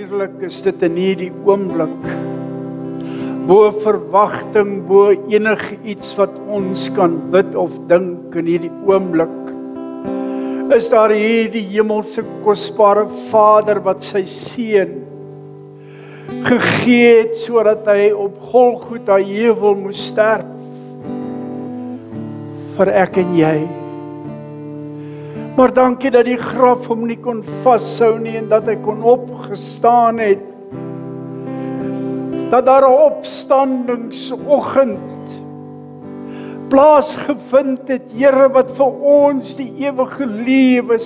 natuurlik is dit in hierdie oomblik, bo verwagting, bo enige iets wat ons kan bid of dink in hierdie oomblik, is daar hierdie hemelse kosbare Vader wat sy seun gegee het sodat hy op Golgotha heuwel moes sterf vir ek en jy. Maar dankie dat die graf hom nie kon vashou nie en dat hy kon opgestaan het. Dat daar 'n opstandingsoggend plaasgevind het, Here, wat vir ons die ewige lewe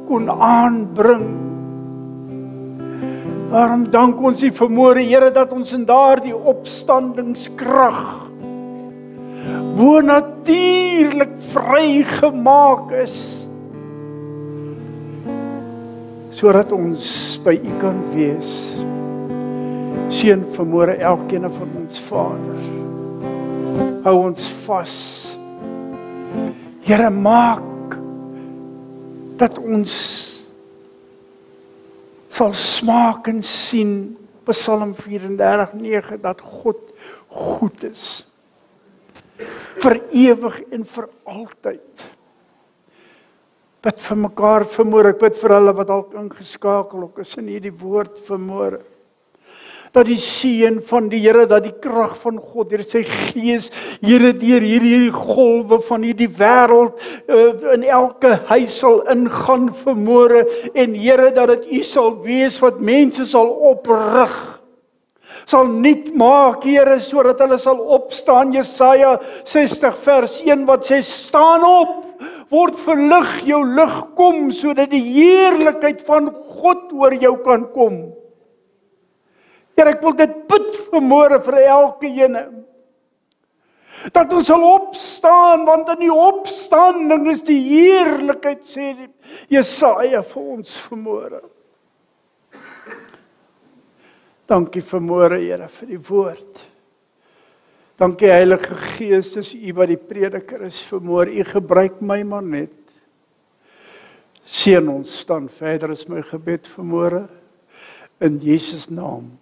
kon aanbring. Daarom dank ons U vanmôre, Here, dat ons in daardie opstandingskrag bonatuurlik vrygemaak is, sodat ons by U kan wees. Seën vanmôre elkeen van ons, Vader. Hou ons vas. Here, maak dat ons sal smaak en sien, Psalm 34:9, dat God goed is. Vir ewig en vir altyd. Bid vir mekaar vanmôre, ek bid vir hulle wat dalk ingeskakel is in hierdie woord vanmôre. Dat die seën van die Here, dat die krag van God, deur sy Gees, Here, deur hierdie golwe van hierdie wêreld in elke huis sal ingaan vanmôre, en Here, dat dit U sal wees wat mense sal oprig, sal nuut maak, Here, sodat hulle sal opstaan. Jesaja 60 vers 1 wat sê, staan op, word verlig, jou lig kom, sodat die heerlikheid van God oor jou kan kom. Here, ek wil dit bid vanmôre vir elke ene, dat ons sal opstaan, want in die opstanding is die heerlikheid, sê Jesaja vir ons vanmôre. Dankie vanmôre, Here, vir die woord. Dankie, Heilige Gees, dis U wat die prediker is vanmôre. U gebruik my maar net. Seën ons dan verder, is my gebed vanmôre, in Jesus naam.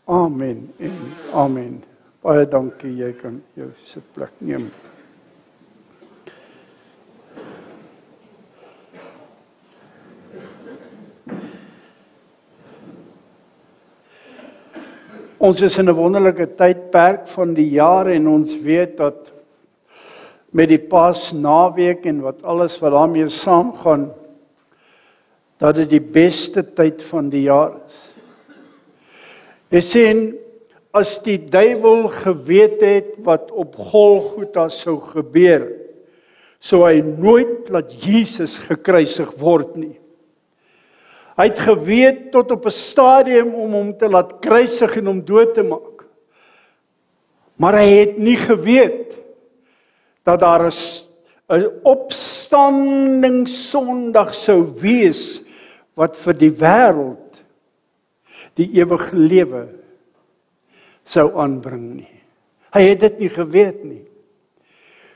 Amen en amen. Baie dankie, jy kan jou sitplek neem. Ons is in 'n wonderlike tydperk van die jaar en ons weet dat met die Paasnaweek en wat alles wat daarmee saamgaan, dat dit die beste tyd van die jaar is. Jy sien, as die duiwel geweet het wat op Golgotha sou gebeur, sou hy nooit laat Jesus gekruisig word nie. Hy het geweet tot op 'n stadium om hom te laat kruisig en hom dood te maak. Maar hy het nie geweet dat daar 'n opstandingssondag sou wees wat vir die wêreld die ewige lewe sou aanbring nie. Hy het dit nie geweet nie.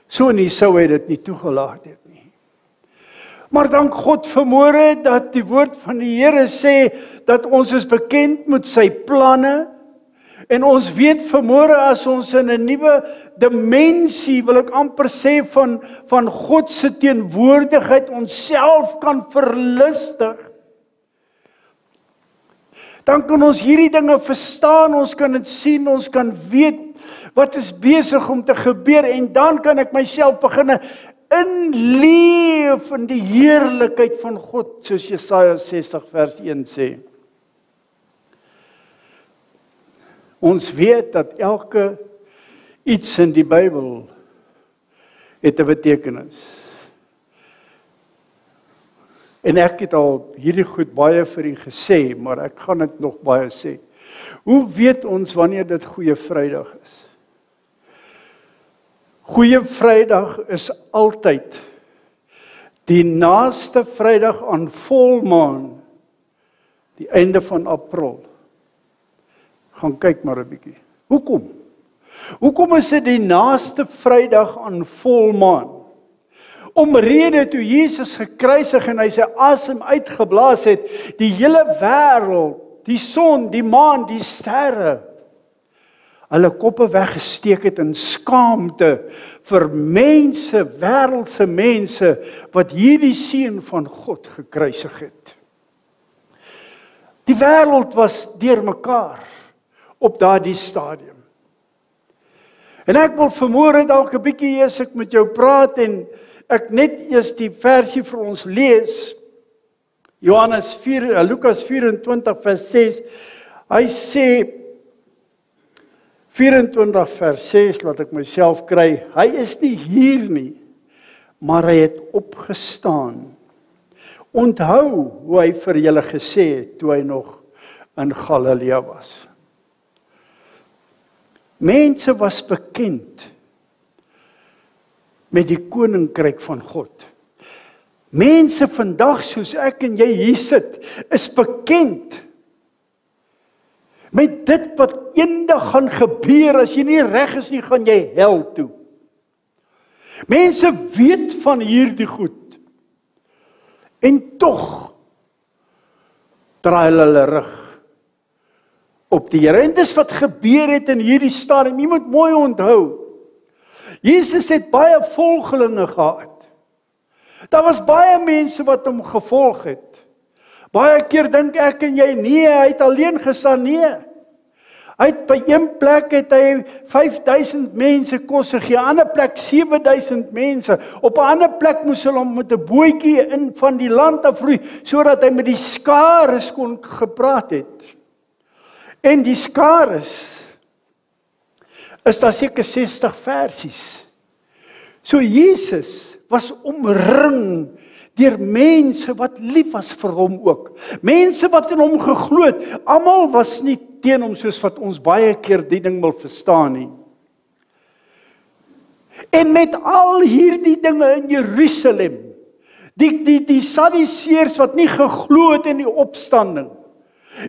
So nie sou hy dit nie toegelaat het nie. Maar dank God vanmôre dat die woord van die Here sê dat ons is bekend met sy planne, en ons weet vanmôre as ons in 'n nuwe dimensie, wil ek amper sê, van God se teenwoordigheid onsself kan verlustig, dan kan ons hierdie dinge verstaan, ons kan dit sien, ons kan weet wat is besig om te gebeur, en dan kan ek myself begin inleef in die heerlikheid van God, soos Jesaja 60 vers 1 sê. Ons weet dat elke iets in die Bybel het 'n betekenis. En ek het al hierdie goed baie vir u gesê, maar ek gaan dit nog baie sê. Hoe weet ons wanneer dit Goeie Vrydag is? Goeie Vrydag is altyd die naaste Vrydag aan volmaan, die einde van April. Gaan kyk maar 'n bietjie. Hoekom? Hoekom is dit die naaste Vrydag aan volmaan? Omrede toe Jesus gekruisig en hy sy asem uitgeblaas het, die hele wêreld die son, die maan, die sterre, hulle koppe weggesteek het in skaamte vir mense, wêreldse mense, wat hierdie seun van God gekruisig het. Die wêreld was deurmekaar op daardie stadium. En ek wil vanmôre dalk 'n bietjie eers ek met jou praat en ek net eers die versie vir ons lees. Lukas 24 vers 6. Hy sê 24 vers 6, laat ek myself kry. Hy is nie hier nie, maar hy het opgestaan. Onthou hoe hy vir julle gesê het toe hy nog in Galilea was. Mense was bekend met die koninkryk van God. Mense vandag soos ek en jy hier sit, is bekend met dit wat eendag gaan gebeur. As jy nie reg is nie, gaan jy hel toe. Mense weet van hierdie goed. En tog draai hulle rug op die Here. En dis wat gebeur het in hierdie stadium. Jy moet mooi onthou. Jesus het baie volgelinge gehad. Daar was baie mense wat hom gevolg het. Baie keer dink ek en jy, nee, hy het alleen gestaan, nee. Hy het by een plek het hy 5000 mense kos gegee, 'n ander plek 7000 mense. Op 'n ander plek moes hulle hom met 'n bootjie in van die land afroei, sodat hy met die skares kon gepraat het. En die skares is daar seker 60 versies. So Jesus was omring deur mense wat lief was vir hom ook. Mense wat in hom geglo het. Almal was nie teen hom soos wat ons baie keer die ding wil verstaan nie. En met al hierdie dinge in Jerusalem, die Sadduseërs wat nie geglo het in die opstanding,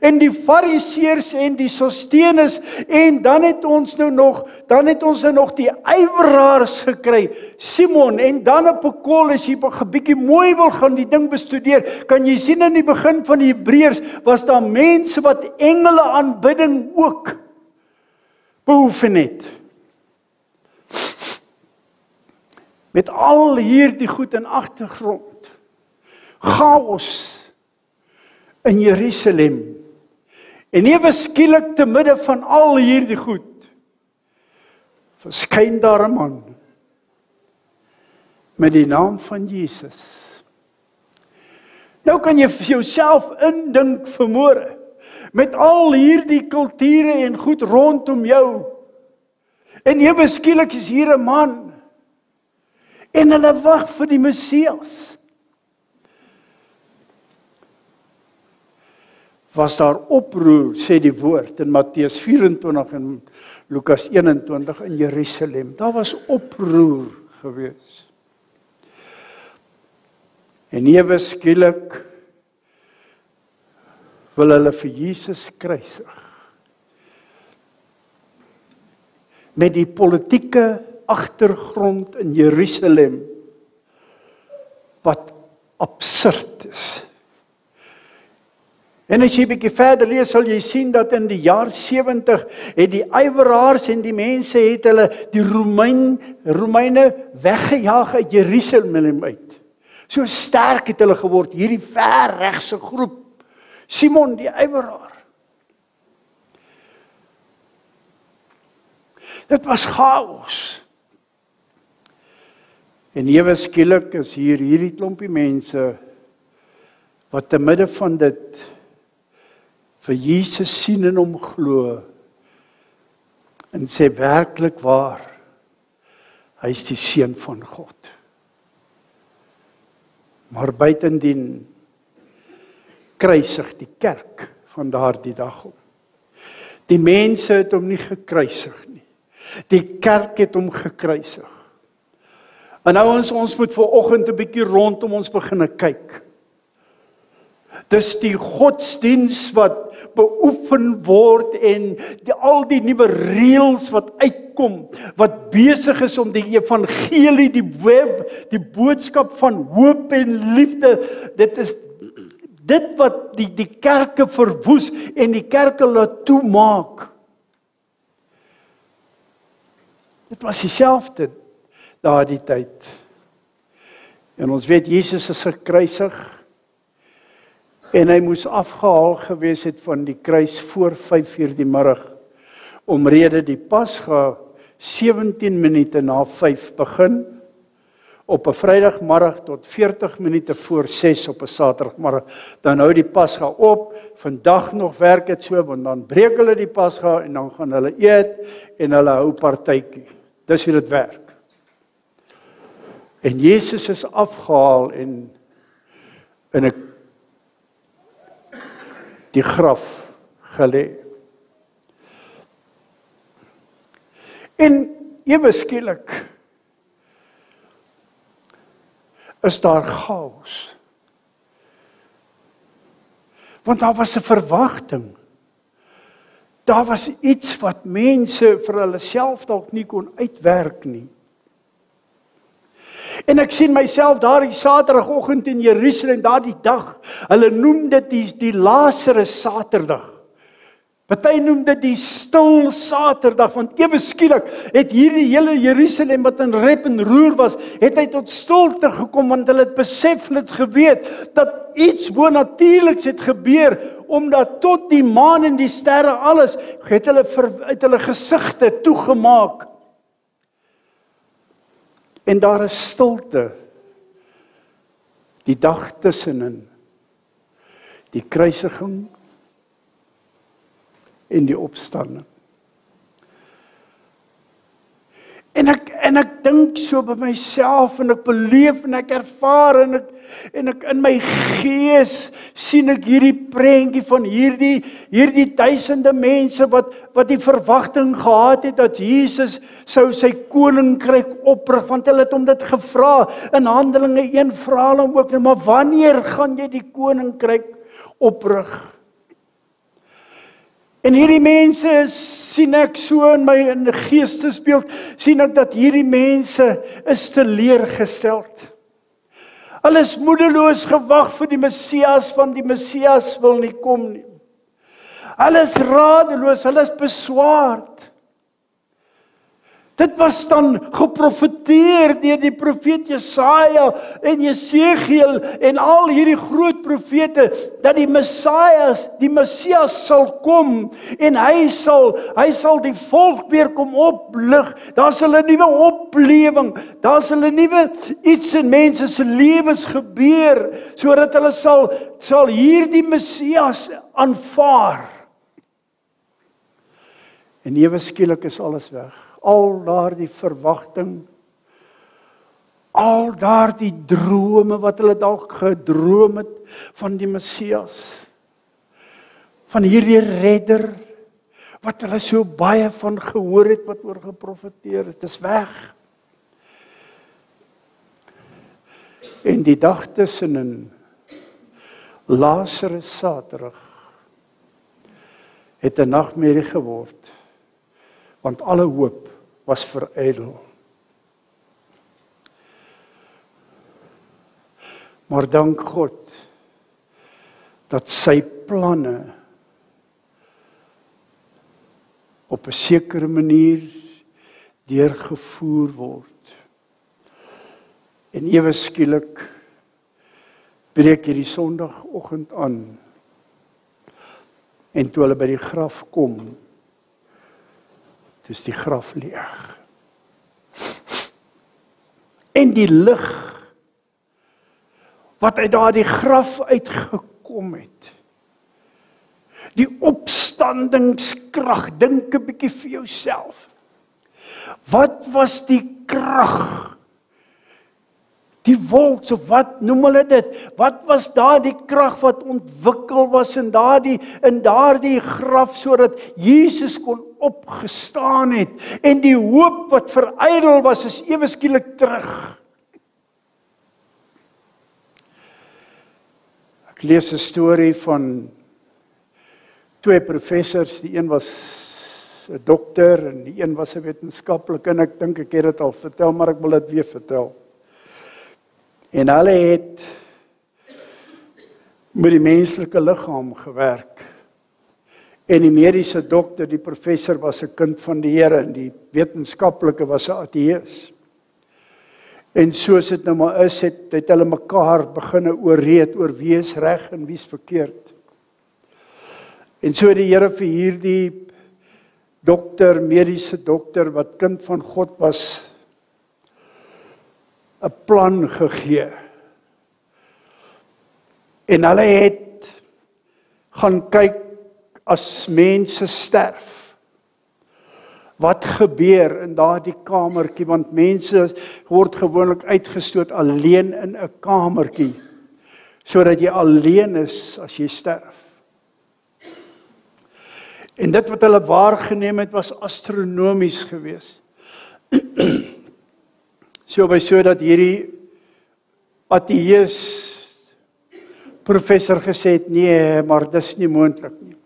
en die Fariseërs en die Sostenes, en dan het ons nou nog die ywerraars gekry, Simon, en dan op 'n kol, as jy 'n bietjie mooi wil gaan die ding bestudeer, kan jy sien in die begin van die Hebreërs, was daar mense wat engele aanbidding ook beoefen het. Met al hierdie goed in agtergrond, chaos in Jerusalem. En ewe skielik te midde van al hierdie goed, verskyn daar 'n man met die naam van Jesus. Nou kan jy vir jouself indink vanmôre, met al hierdie kulture en goed rondom jou, en ewe skielik is hier 'n man, en hulle wag vir die Messias. Was daar oproer, sê die woord in Matteus 24 en Lukas 21 in Jerusalem. Daar was oproer gewees. En ewe skielik wil hulle vir Jesus kruisig. Met die politieke agtergrond in Jerusalem wat absurd is. En as jy 'n bietjie verder lees, sal jy sien dat in die jaar 70 het die ywerraars en die mense het hulle die Romeine weggejaag uit Jerusalem uit. So sterk het hulle geword, hierdie verregse groep. Simon die ywerraar. Dit was chaos. En ewe skielik is hierdie klompie mense wat te midde van dit vir Jesus sien en hom glo en sê werklik waar, hy is die seun van God. Maar buitendien kruisig die kerk van daardie dag om. Die mense het hom nie gekruisig nie. Die kerk het hom gekruisig. En nou ons moet vanoggend 'n bietjie rondom ons begin kyk. Dis die godsdiens wat beoefen word en al die nuwe reëls wat uitkom, wat besig is om die evangelie, die boodskap van hoop en liefde, dit is Dit wat die kerke verwoes en die kerke laat toemaak. Dit was dieselfde daardie tyd. En ons weet Jesus is gekruisig en hy moes afgehaal gewees het van die kruis voor 5:00 die middag, omrede die Pasga 17 minute na 5 begin, op 'n Vrydagmiddag tot 40 minute voor 6 op 'n Saterdagmiddag. Dan hou die Pasga op, vandag nog werk dit so, want dan breek hulle die Pasga en dan gaan hulle eet en hulle hou partytjie. Dis hoe dit werk. En Jesus is afgehaal en in die graf gelê. En ewe skielik is daar chaos. Want daar was 'n verwagting. Daar was iets wat mense vir hulle self dalk nie kon uitwerk nie. En ek sien myself daardie Saterdagoggend in Jerusalem, daardie dag, hulle noem dit die Lazarus Saterdag. Party noem dit die stil Saterdag, want ewe skielik het hierdie hele Jerusalem wat in rep en roer was, het hy tot stilte gekom, want hulle het besef, hulle het geweet, dat iets bonatuurliks het gebeur, omdat tot die maan en die sterre alles, het hulle gesigte toegemaak. En daar is stilte, die dag tussenin, die kruisiging en die opstanding. En ek dink so by myself en ek beleef en ek ervaar en ek in my gees sien ek hierdie prentjie van hierdie duisende mense wat die verwagting gehad het dat Jesus sou sy koninkryk oprig, want hulle het hom dit gevra. In Handelinge 1 vra hulle hom ook, maar wanneer gaan jy die koninkryk oprig? En hierdie mense sien ek so in my geestesbeeld, sien ek dat hierdie mense is teleurgesteld. Hulle is moedeloos gewag vir die Messias, want die Messias wil nie kom nie. Hulle is radeloos, hulle is beswaard. Dit was dan geprofeteer deur die profeet Jesaja en Jesegiel en al hierdie groot profete dat die Messias sal kom en hy sal die volk weer kom oplig. Daar's 'n nuwe oplewing, daar's 'n nuwe iets in mense se lewens gebeur sodat hulle sal hierdie Messias aanvaar. En ewe skielik is alles weg. Al daardie verwagting, al daardie drome wat hulle dalk gedroom het van die Messias, van hierdie redder, wat hulle so baie van gehoor het, wat oor geprofeteer het, is weg. En die dag tussenin, Lazarus Saterdag, het 'n nagmerrie geword, want alle hoop was verydel. Maar dank God dat sy planne op 'n sekere manier deurgevoer word. En ewe skielik breek hierdie Sondagoggend aan. En toe hulle by die graf kom, dis die graf leeg. En die lig wat uit daardie graf uitgekom het, die opstandingskrag, dink 'n bietjie vir jouself. Wat was die krag? Die wolk, of wat noem hulle dit? Wat was daardie krag wat ontwikkel was in daardie graf sodat Jesus kon opgestaan het en die hoop wat verydel was is ewe skielik terug. Ek lees 'n storie van twee professors, die een was 'n dokter en die een was 'n wetenskaplike, en ek dink ek het dit al vertel, maar ek wil dit weer vertel. En hulle het met die menslike liggaam gewerk. En die mediese dokter, die professor was 'n kind van die Here en die wetenskaplike was 'n ateïs. En soos dit nou maar is, het hulle mekaar begine oorreed oor wie is reg en wie is verkeerd. En so die Here vir hierdie dokter, mediese dokter wat kind van God was, 'n plan gegee. En hulle het gaan kyk as mense sterf. Wat gebeur in daardie kamertjie, want mense word gewoonlik uitgestoot alleen in 'n kamertjie, sodat jy alleen is as jy sterf. En dit wat hulle waargeneem het, was astronomies geweest. Sodat hierdie ateïs professor gesê het, nee, maar dis nie moontlik nie.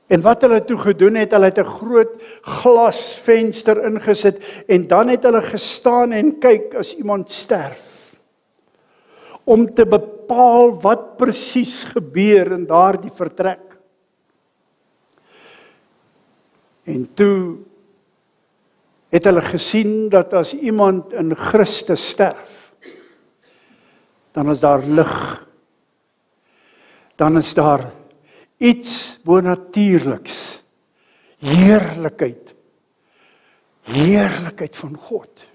En wat hulle toe gedoen het, hulle het 'n groot glasvenster ingesit en dan het hulle gestaan en kyk as iemand sterf. Om te bepaal wat presies gebeur in daardie vertrek. En toe het hulle gesien dat as iemand in Christus sterf, dan is daar lig. Dan is daar iets bonatuurliks. Heerlikheid. Heerlikheid van God.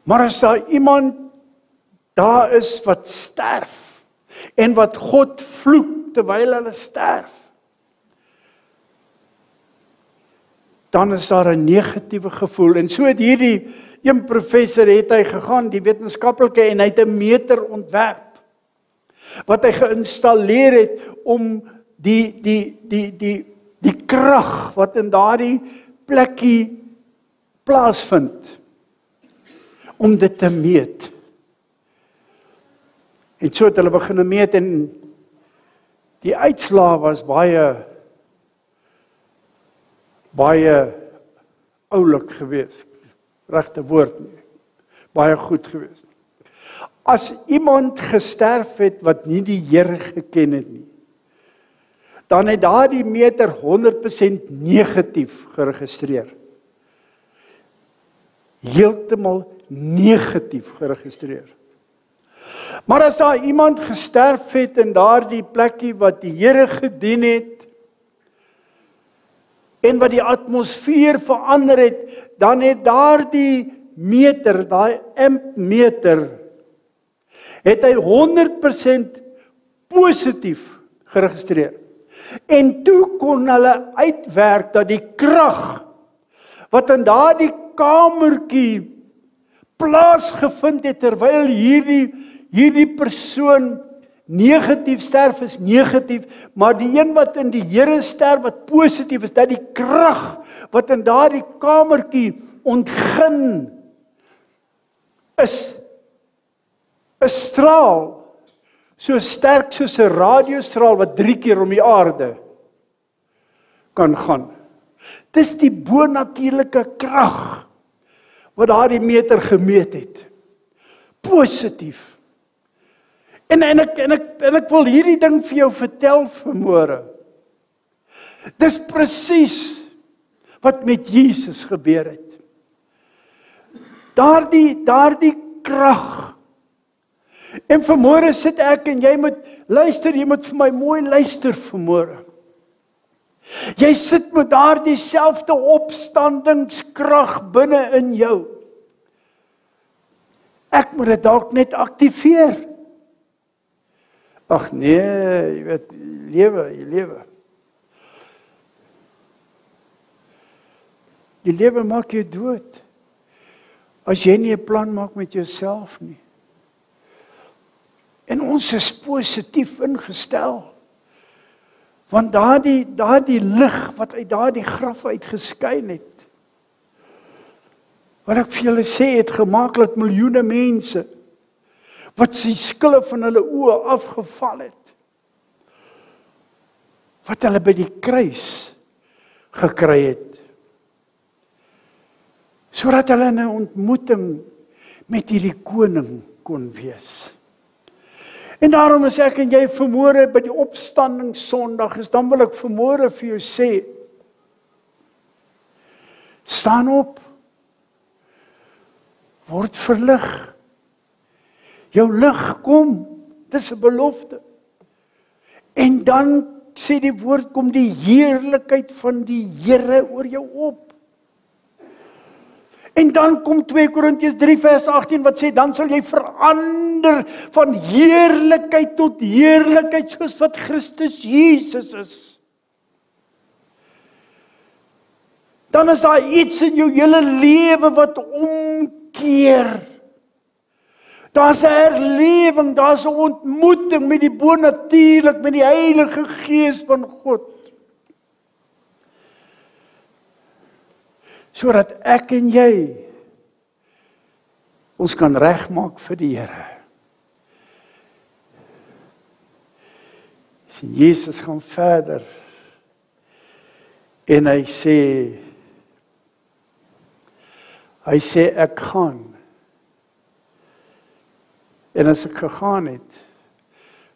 Maar as daar iemand daar is wat sterf en wat God vloek terwyl hulle sterf, dan is daar 'n negatiewe gevoel. En so het hierdie een professor het hy gegaan, die wetenskaplike, en hy het 'n meter ontwerp wat hy geïnstalleer het om die krag wat in daardie plekkie plaasvind, om dit te meet. En so het hulle begin meet en die uitslae was baie oulik geweest. Regte woord nie. Baie goed geweest. As iemand gesterf het wat nie die Here geken het nie, dan het daardie meter 100% negatief geregistreer. Heeltemal negatief geregistreer. Maar as daar iemand gesterf het in daardie plekkie wat die Here gedien het, en wat die atmosfeer verander het, dan het daardie meter, daai ampmeter, het hy 100% positief geregistreer. En toe kon hulle uitwerk dat die krag wat in daardie kamertjie plaasgevind het terwyl hierdie persoon negatief sterf is negatief, maar die een wat in die Here sterf wat positief is, dat die krag wat in daardie kamertjie ontgin is 'n straal so sterk soos 'n radiostraal wat 3 keer om die aarde kan gaan. Dis die bonatuurlike krag wat daardie meter gemeet het. Positief. En ek wil hierdie ding vir jou vertel vanmôre. Dis presies wat met Jesus gebeur het. Daardie krag. En vanmôre sit ek en jy moet luister, jy moet vir my mooi luister vanmôre. Jy sit met daardie selfde opstandingskrag binne in jou. Ek moet dit dalk net aktiveer. Ag nee, jy weet, jy lewe. Die lewe maak jou dood. As jy nie 'n plan maak met jouself nie. En ons is positief ingestel. Want daardie lig wat uit daardie graf uit geskyn het, wat ek vir julle sê, het gemaak dat miljoene mense wat sy skille van hulle oë afgeval het, wat hulle by die kruis gekry het, sodat hulle in 'n ontmoeting met hierdie koning kon wees. En daarom is ek en jy vanmôre by die opstanding Sondag is, dan wil ek vanmôre vir jou sê, staan op, word verlig, jou lig kom, dis 'n belofte, en dan sê die woord, kom die heerlikheid van die Here oor jou op. En dan kom 2 Korintiërs 3 vers 18 wat sê, dan sal jy verander van heerlikheid tot heerlikheid, soos wat Christus Jesus is. Dan is daar iets in jou hele lewe wat omkeer. Daar's 'n herlewing, daar's 'n ontmoeting met die bonatuurlik, met die Heilige Gees van God. Sodat ek en jy ons kan regmaak vir die Here. Sien, Jesus gaan verder en hy sê ek gaan. En as ek gegaan het,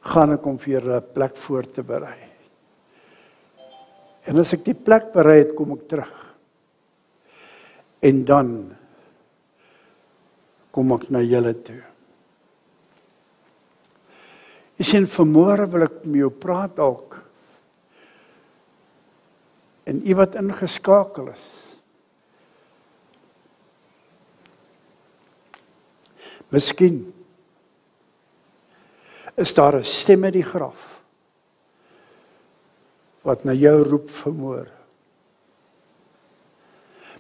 gaan ek om vir 'n plek voor te berei. En as ek die plek berei het, kom ek terug. En dan kom ek na julle toe. Jy sien, vanmôre wil ek met jou praat dalk. En u wat ingeskakel is. Miskien is daar 'n stem in die graf wat na jou roep vanmôre.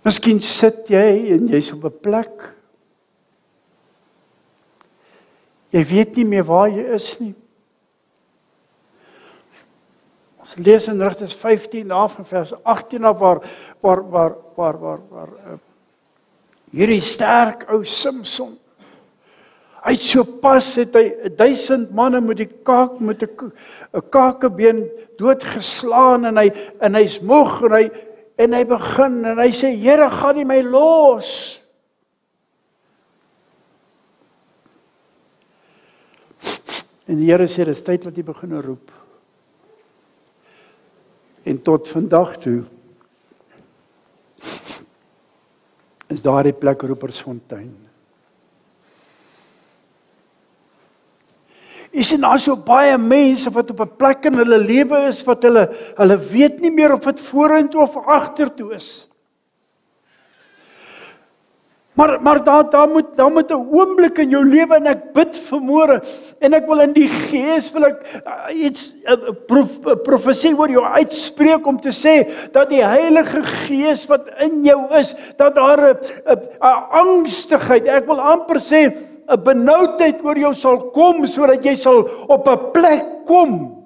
Miskien sit jy en jy's op 'n plek. Jy weet nie meer waar jy is nie. Ons lees in Rigters 15 af in vers 18 af waar hierdie sterk ou Samson, hy het so pas, het hy 1000 manne met die kaak, met 'n kakebeen doodgeslaan en hy's moeg en hy begin en hy sê, Here, gaan nie my los. En die Here sê, dis tyd wat jy begin roep. En tot vandag toe is daar die plek Roepersfontein. Jy sien, daar so baie mense wat op 'n plek in hulle lewe is, wat hulle weet nie meer of dit vorentoe of agtertoe is. Maar daar moet 'n oomblik in jou lewe, en ek bid vanmôre, en ek wil in die Gees, wil ek iets profesie oor jou uitspreek, om te sê, dat die Heilige Gees wat in jou is, dat daar 'n angstigheid, ek wil amper sê, 'n benoudheid oor jou sal kom, sodat jy sal op 'n plek kom,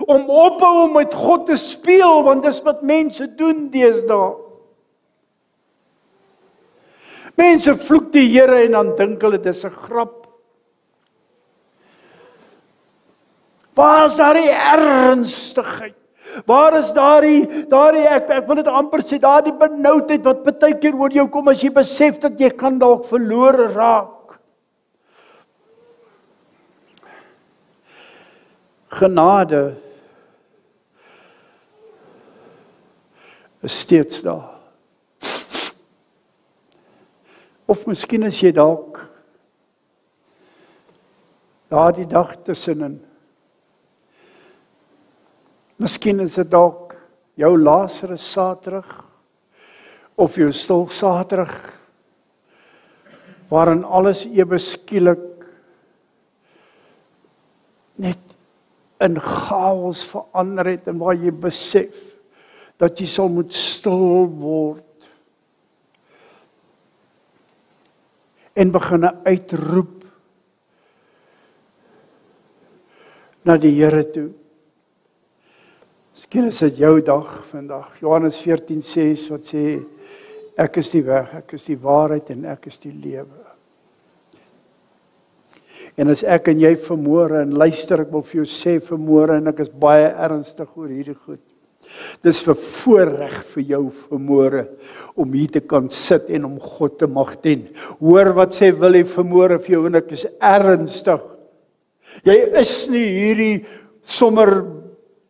om ophou om met God te speel, want dis wat mense doen deesdae. Mense vloek die Here en dan dink hulle dis 'n grap. Waar is daar die ernstigheid? Waar is daardie ek wil dit amper sê, daardie benoudheid wat baie keer oor jou kom as jy besef dat jy kan dalk verlore raak? Genade is steeds daar. Of miskien is jy dalk daardie dag tussenin. Miskien is dit dalk jou Lazarus Saterdag of jou stil Saterdag, waarin alles ewe skielik net in chaos verander het, en waar jy besef dat jy sal moet stil word en begin uitroep na die Here toe. Miskien is dit jou dag vandag. Johannes 14:6 wat sê, ek is die weg, ek is die waarheid en ek is die lewe. En as ek en jy vanmôre, en luister, ek wil vir jou sê vanmôre, en ek is baie ernstig oor hierdie goed. Dis 'n voorreg vir jou vanmôre om hier te kan sit en om God te mag dien. Hoor wat sê Willie vanmôre vir jou, en ek is ernstig. Jy is nie hierdie sommer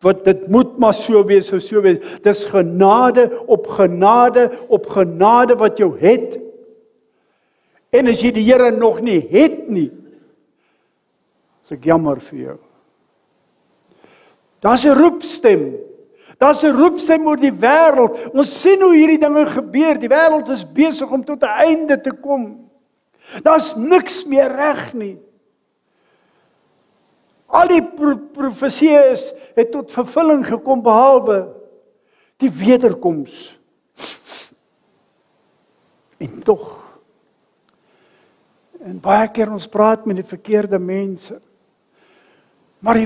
wat dit moet maar so wees of so wees. Dis genade op genade op genade wat jou het. En as jy die Here nog nie het nie, is ek jammer vir jou. Daar's 'n roepstem. Daar's 'n roepstem oor die wêreld. Ons sien hoe hierdie dinge gebeur. Die wêreld is besig om tot 'n einde te kom. Daar's niks meer reg nie. Al die profesieë het tot vervulling gekom behalwe die wederkoms. En tog, en baie keer ons praat met die verkeerde mense. Maar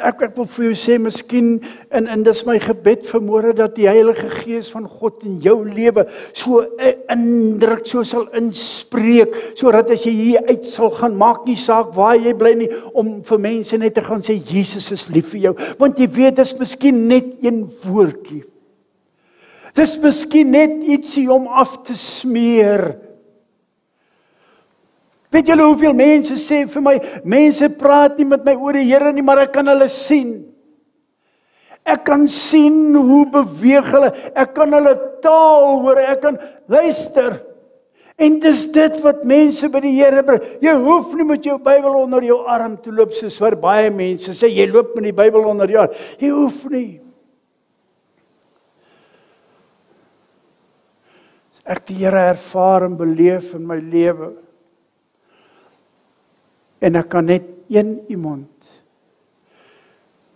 ek wil vir jou sê, miskien, en dis my gebed vanmôre, dat die Heilige Gees van God in jou lewe so 'n indruk so sal inspreek, sodat as jy hier uit sal gaan, maak nie saak waar jy bly nie, om vir mense net te gaan sê, Jesus is lief vir jou. Want jy weet, dis miskien net een woordjie. Dis miskien net ietsie om af te smeer. Weet julle hoeveel mense sê vir my, mense praat nie met my oor die Here nie, maar ek kan hulle sien. Ek kan sien hoe beweeg hulle, ek kan hulle taal hoor, ek kan luister. En dis dit wat mense by die Here bring. Jy hoef nie met jou Bybel onder jou arm te loop, soos wat baie mense sê, jy loop met die Bybel onder jou arm. Jy hoef nie. As ek die Here ervaar en beleef in my lewe, en ek kan net een iemand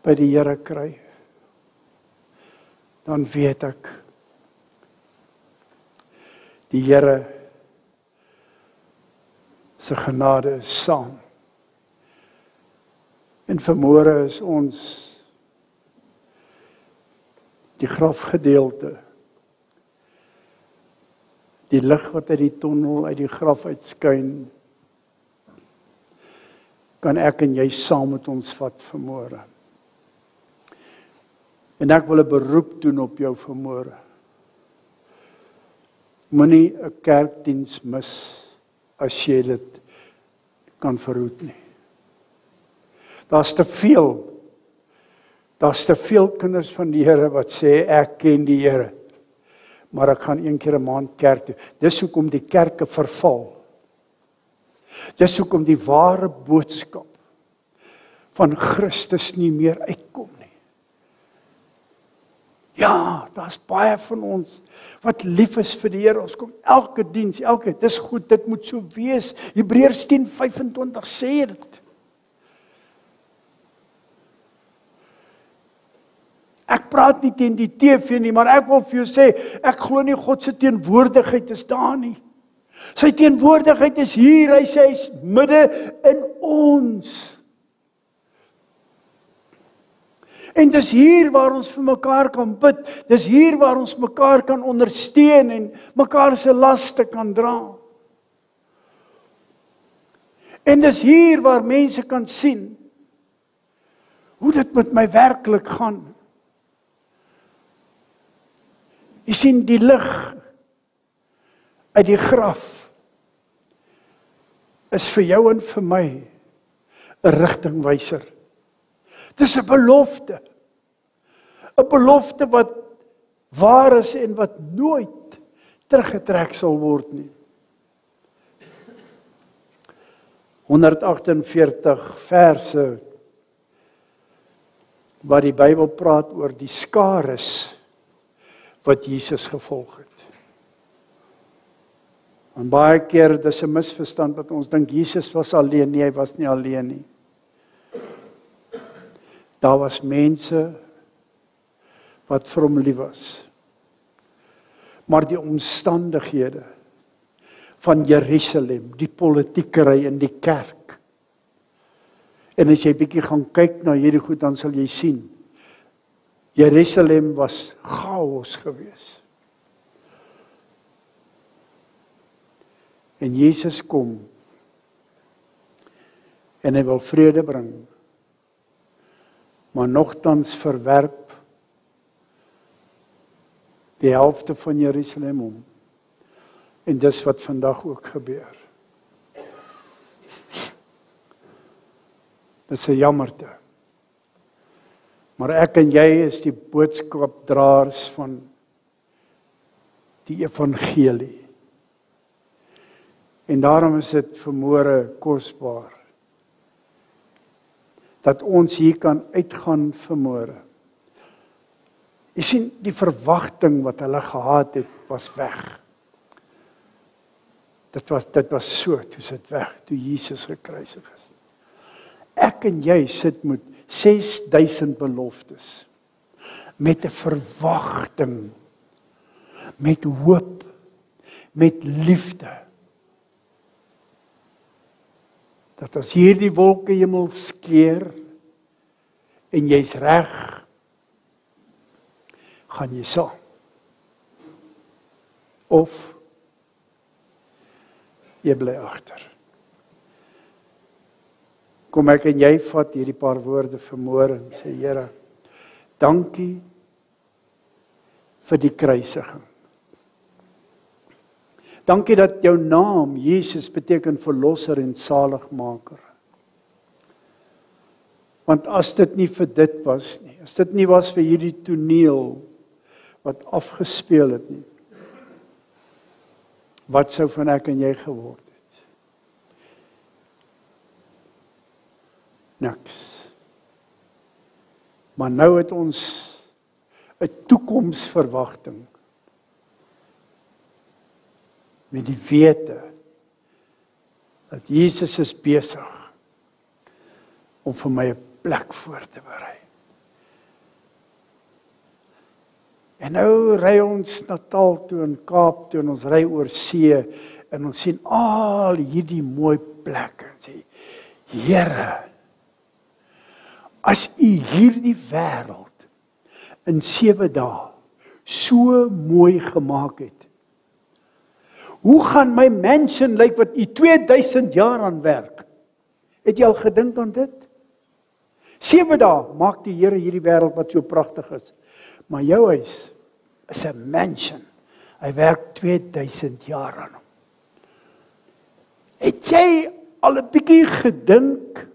by die Here kry, dan weet ek, die Here se genade is saam. En vanmôre is ons die grafgedeelte, die lig wat uit die tonnel, uit die graf uitskyn, kan ek en jy saam met ons vat vanmôre. En ek wil 'n beroep doen op jou vanmôre. Moenie 'n kerkdiens mis as jy dit kan verhoed nie. Daar's te veel kinders van die Here wat sê ek ken die Here, maar ek gaan een keer 'n maand kerk toe. Dis hoekom die kerke verval. Dis hoekom die ware boodskap van Christus nie meer uitkom nie. Ja, daar's baie van ons wat lief is vir die Here. Ons kom elke diens, dis goed, dit moet so wees. Hebreërs 10:25 sê dit. Ek praat nie teen die TV nie, maar ek wil vir jou sê, ek glo nie God se teenwoordigheid is daar nie. Sy teenwoordigheid is hier, hy sê hy's midde in ons. En dis hier waar ons vir mekaar kan bid, dis hier waar ons mekaar kan ondersteun en mekaar se laste kan dra. En dis hier waar mense kan sien hoe dit met my werklik gaan. Jy sien die lig uit die graf is vir jou en vir my 'n rigtingwyser. Dis 'n belofte. 'n Belofte wat waar is en wat nooit teruggetrek sal word nie. 148 verse waar die Bybel praat oor die skares wat Jesus gevolg het. En baie keer, dis 'n misverstand wat ons dink Jesus was alleen. Nee, hy was nie alleen nie. Daar was mense wat vir hom lief was. Maar die omstandighede van Jerusalem, die politiekery in die kerk. En as jy bietjie gaan kyk na hierdie goed, dan sal jy sien, Jerusalem was chaos geweest. En Jesus kom en hy wil vrede bring. Maar nogtans verwerp die helfte van Jerusalem hom. En dis wat vandag ook gebeur. Dis 'n jammerte. Maar ek en jy is die boodskapdraers van die evangelie. En daarom is dit vanmôre kosbaar dat ons hier kan uitgaan vanmôre. Jy sien, die verwagting wat hulle gehad het, was weg. Dit was so, toe sit weg, toe Jesus gekruisig is. Ek en jy sit met 6000 beloftes, met 'n verwagting, met hoop, met liefde. Dat as hierdie wolkehemel skeer, en jy's reg, gaan jy saam. Of jy bly agter. Kom ek en jy vat hierdie paar woorde vanmôre en sê, Here, dankie vir die kruisiging. Dankie dat jou naam, Jesus, beteken verlosser en saligmaker. Want as dit nie vir dit was nie, as dit nie was vir hierdie toneel wat afgespeel het nie, wat sou van ek en jy geword het? Niks. Maar nou het ons 'n toekomsverwagting met die wete dat Jesus is besig om vir my 'n plek voor te berei. En nou ry ons Natal toe en Kaap toe en ons ry oor see en ons sien al hierdie mooi plekke en sê, Here, as U hierdie wêreld in 7 dae so mooi gemaak het, hoe gaan my mansion lyk wat U 2000 jaar aan werk? Het jy al gedink aan dit? 7 dae maak die Here hierdie wêreld wat so pragtig is. Maar jou huis is 'n mansion. Hy werk 2000 jaar aan hom. Het jy al 'n bietjie gedink?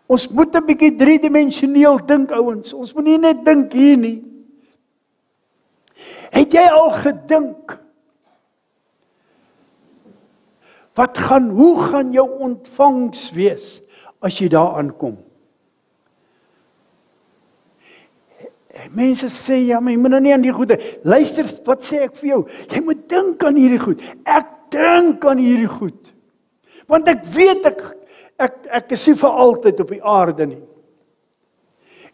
Ons moet 'n bietjie driedimensioneel dink, ouens. Ons moet nie net dink hier nie. Het jy al gedink? Hoe gaan jou ontvangs wees as jy daar aankom? Mense sê, ja, maar jy moet nou nie aan die goede. Luister, wat sê ek vir jou? Jy moet dink aan hierdie goed. Ek dink aan hierdie goed. Want ek weet, ek is nie vir altyd op die aarde nie.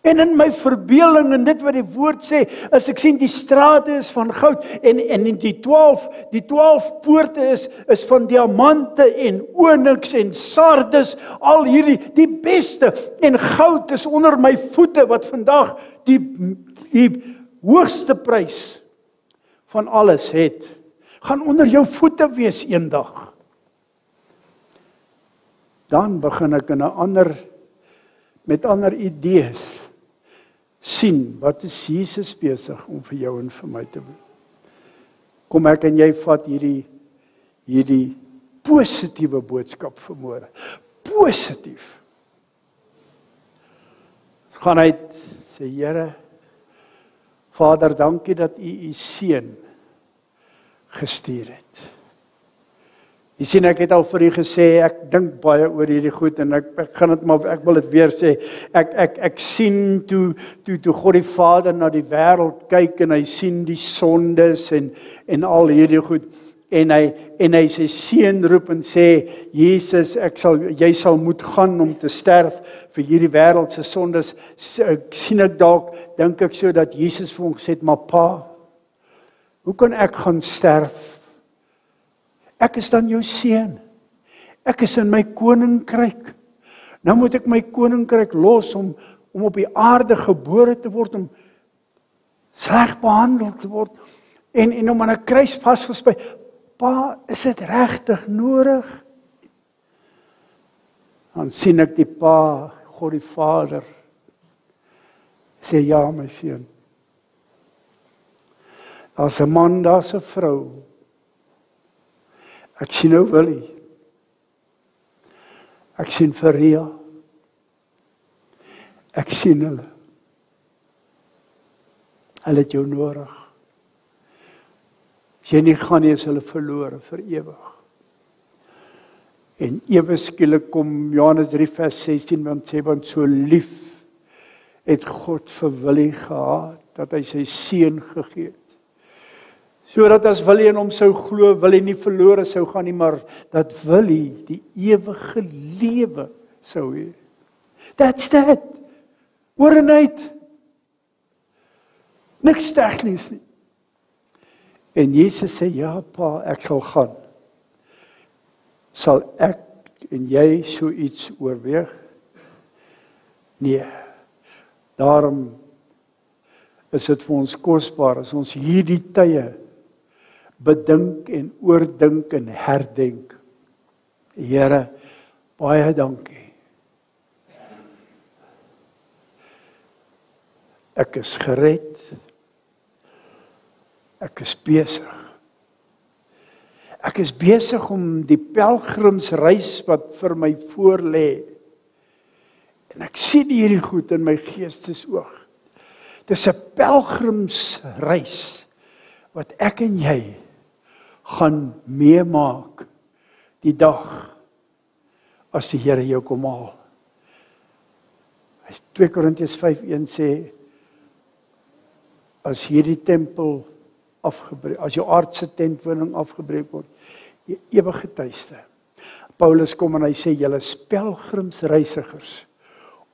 En in my verbeelding, en dit wat die woord sê, as ek sien die strate is van goud, en die 12 poorte is van diamante en onyx en sardis, al hierdie, die beste, en goud is onder my voete, wat vandag die hoogste prys van alles het, gaan onder jou voete wees eendag. Dan begin ek met ander idees sien, wat is Jesus besig om vir jou en vir my te doen. Kom ek en jy vat hierdie positiewe boodskap vanmôre. Positief. Gaan uit, sê Here, Vader, dankie dat U seun gestuur het. Jy sien, ek het al vir U gesê, ek dink baie oor hierdie goed, en ek gaan dit maar, ek wil dit weer sê, ek sien toe God die Vader na die wêreld kyk, en hy sien die sondes, en al hierdie goed, en hy sy seun roep en sê, Jesus, jy sal moet gaan om te sterf vir hierdie wêreld se sondes, sien ek dalk, dink ek so, dat Jesus vir hom gesê het, maar Pa, hoe kan ek gaan sterf? Ek is dan jou seun. Ek is in my koninkryk. Nou moet ek my koninkryk los om op die aarde gebore te word, om sleg behandel te word, en om aan 'n kruis vasgespijt. Pa, is dit regtig nodig? Dan sien ek die Pa, God die Vader, sê, ja, my seun. Daar's 'n man, daar's 'n vrou. Ek sien nou Willie. Ek sien Faria. Ek sien hulle. Hulle het jou nodig. As jy nie gaan nie, is hulle verlore vir ewig. En ewe skielik kom Johannes 3 vers 16, want so lief het God vir Willie gehad, dat hy sy seun gegee het. Sodat as Willie in hom sou glo, Willie nie verlore sou gaan nie, maar dat Willie die ewige lewe sou hê. That's that. Hoor net. Niks tegnies nie. En Jesus sê, ja pa, ek sal gaan. Sal ek en jy so iets oorweeg? Nee. Daarom is dit vir ons kosbaar as ons hierdie tye bedink en oordink en herdenk. Here, baie dankie. Ek is gered. Ek is besig. Ek is besig om die pelgrimsreis wat vir my voorlê. En ek sien hierdie goed in my geestesoog. Dis 'n pelgrimsreis wat ek en jy gaan meemaak die dag as die Here jou kom haal. 2 Korintiërs 5:1 sê, as hierdie tempel afgebreek, as jou aardse tentwoning afgebreek word, die ewige tuiste. Paulus kom en hy sê, julle is pelgrimsreisigers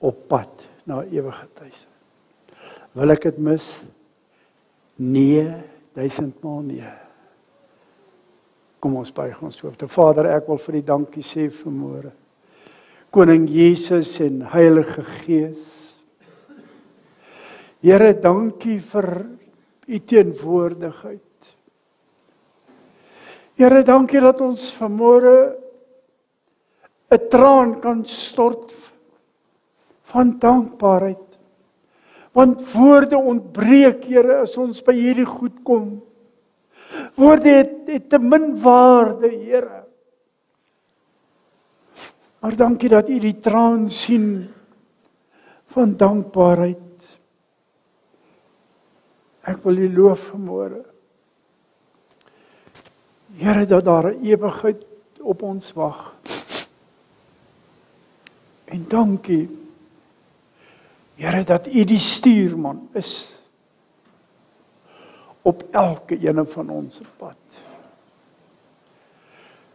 op pad na ewige tuiste. Wil ek dit mis? Nee, 1000-maal nee. Kom ons buig ons hoofde. Vader, ek wil vir U dankie sê vanmôre. Koning Jesus en Heilige Gees. Here, dankie vir U teenwoordigheid. Here, dankie dat ons vanmôre 'n traan kan stort van dankbaarheid. Want woorde ontbreek, Here, as ons by hierdie goed kom. Woorde het te min waarde, Here. Maar dankie dat U die traan sien van dankbaarheid. Ek wil U loof vanmôre. Here, dat daar 'n ewigheid op ons wag. En dankie, Here, dat U die stuurman is op elke een van ons pad.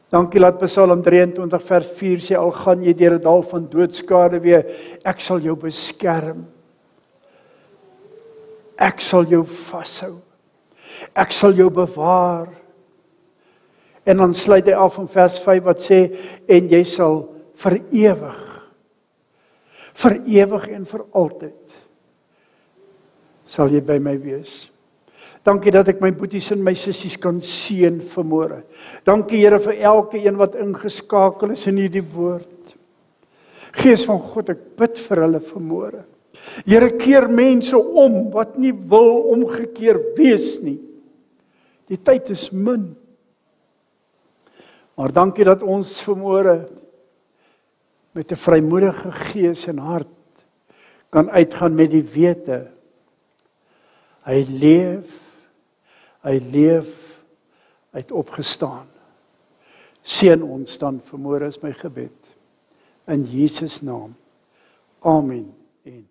Dankie dat Psalm 23 vers 4 sê, al gaan jy deur 'n dal van doodskade weer, ek sal jou beskerm. Ek sal jou vashou. Ek sal jou bewaar. En dan sluit hy af in vers 5 wat sê, en jy sal vir ewig en vir altyd sal jy by my wees. Dankie dat ek my boeties en my sissies kan seën vanmôre. Dankie Here vir elke een wat ingeskakel is in hierdie woord. Gees van God, ek bid vir hulle vanmôre. Here, keer mense om wat nie wil omgekeer wees nie. Die tyd is min. Maar dankie dat ons vanmôre met 'n vrymoedige gees en hart kan uitgaan met die wete. Hy leef, hy het opgestaan. Seën ons dan vanmôre is my gebed. In Jesus naam. Amen. En